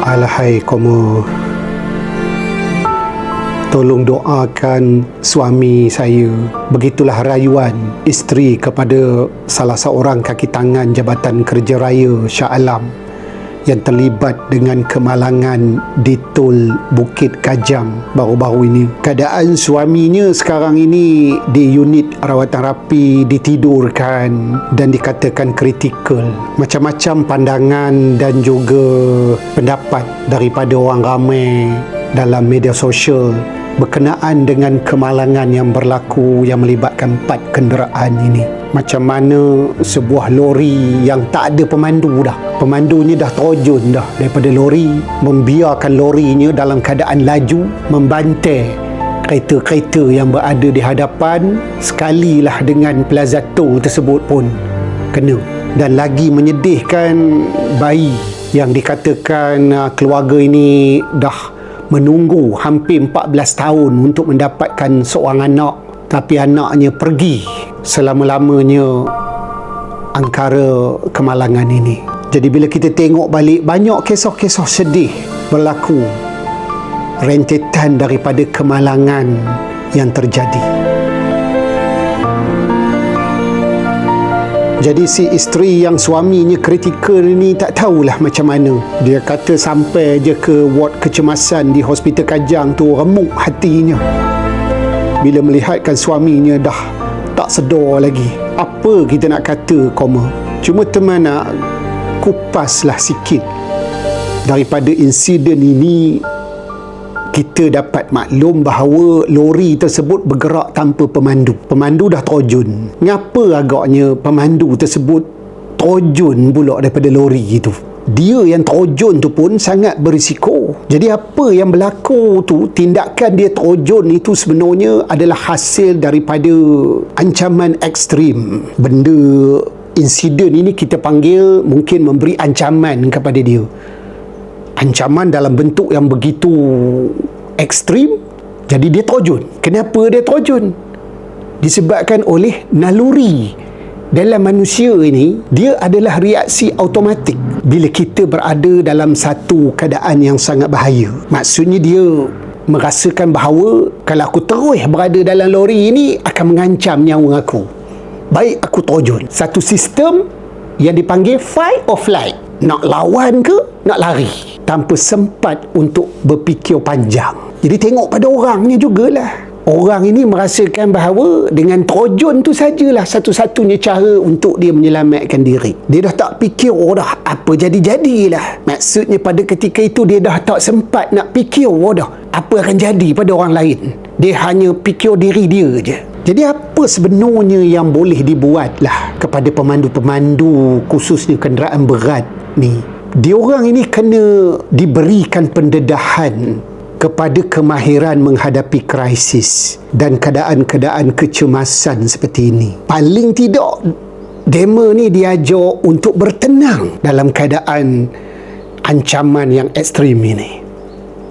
Alahai Komo, tolong doakan suami saya. Begitulah rayuan isteri kepada salah seorang kaki tangan Jabatan Kerja Raya Shah Alam yang terlibat dengan kemalangan di Tol Bukit Kajang baru-baru ini. Keadaan suaminya sekarang ini di unit rawatan rapi, ditidurkan dan dikatakan kritikal. Macam-macam pandangan dan juga pendapat daripada orang ramai dalam media sosial berkenaan dengan kemalangan yang berlaku yang melibatkan 4 kenderaan ini. Macam mana sebuah lori yang tak ada pemandu dah. Pemandunya dah terjun dah daripada lori, membiarkan lorinya dalam keadaan laju, membantai kereta-kereta yang berada di hadapan. Sekalilah dengan Plaza Tol tersebut pun kena. Dan lagi menyedihkan, bayi yang dikatakan keluarga ini dah menunggu hampir 14 tahun untuk mendapatkan seorang anak, tapi anaknya pergi selama-lamanya angkara kemalangan ini. Jadi bila kita tengok balik, banyak kisah-kisah sedih berlaku, rentetan daripada kemalangan yang terjadi. Jadi si isteri yang suaminya kritikal ni tak tahulah macam mana. Dia kata sampai je ke ward kecemasan di Hospital Kajang tu, remuk hatinya bila melihatkan suaminya dah tak sedar lagi. Apa kita nak kata, Koma? Cuma teman nak kupaslah sikit daripada insiden ini. Kita dapat maklum bahawa lori tersebut bergerak tanpa pemandu. Pemandu dah terjun. Ngapa agaknya pemandu tersebut terjun pula daripada lori itu? Dia yang terjun tu pun sangat berisiko. Jadi apa yang berlaku tu, tindakan dia terjun itu sebenarnya adalah hasil daripada ancaman ekstrim. Benda insiden ini kita panggil mungkin memberi ancaman kepada dia. Ancaman dalam bentuk yang begitu ekstrim. Jadi dia terjun. Kenapa dia terjun? Disebabkan oleh naluri dalam manusia ini. Dia adalah reaksi automatik bila kita berada dalam satu keadaan yang sangat bahaya. Maksudnya dia merasakan bahawa kalau aku terus berada dalam lori ini akan mengancam nyawa aku. Baik aku terjun. Satu sistem yang dipanggil fight or flight. Nak lawan ke nak lari, tanpa sempat untuk berfikir panjang. Jadi tengok pada orangnya jugalah. Orang ini merasakan bahawa dengan terjun tu sajalah satu-satunya cara untuk dia menyelamatkan diri. Dia dah tak fikir, dah apa jadi-jadilah. Maksudnya pada ketika itu dia dah tak sempat nak fikir, dah apa akan jadi pada orang lain. Dia hanya fikir diri dia je. Jadi apa sebenarnya yang boleh dibuatlah kepada pemandu-pemandu khususnya kenderaan berat ni? Diorang ini kena diberikan pendedahan kepada kemahiran menghadapi krisis dan keadaan-keadaan kecemasan seperti ini. Paling tidak demo ni diajar untuk bertenang dalam keadaan ancaman yang ekstrim ini.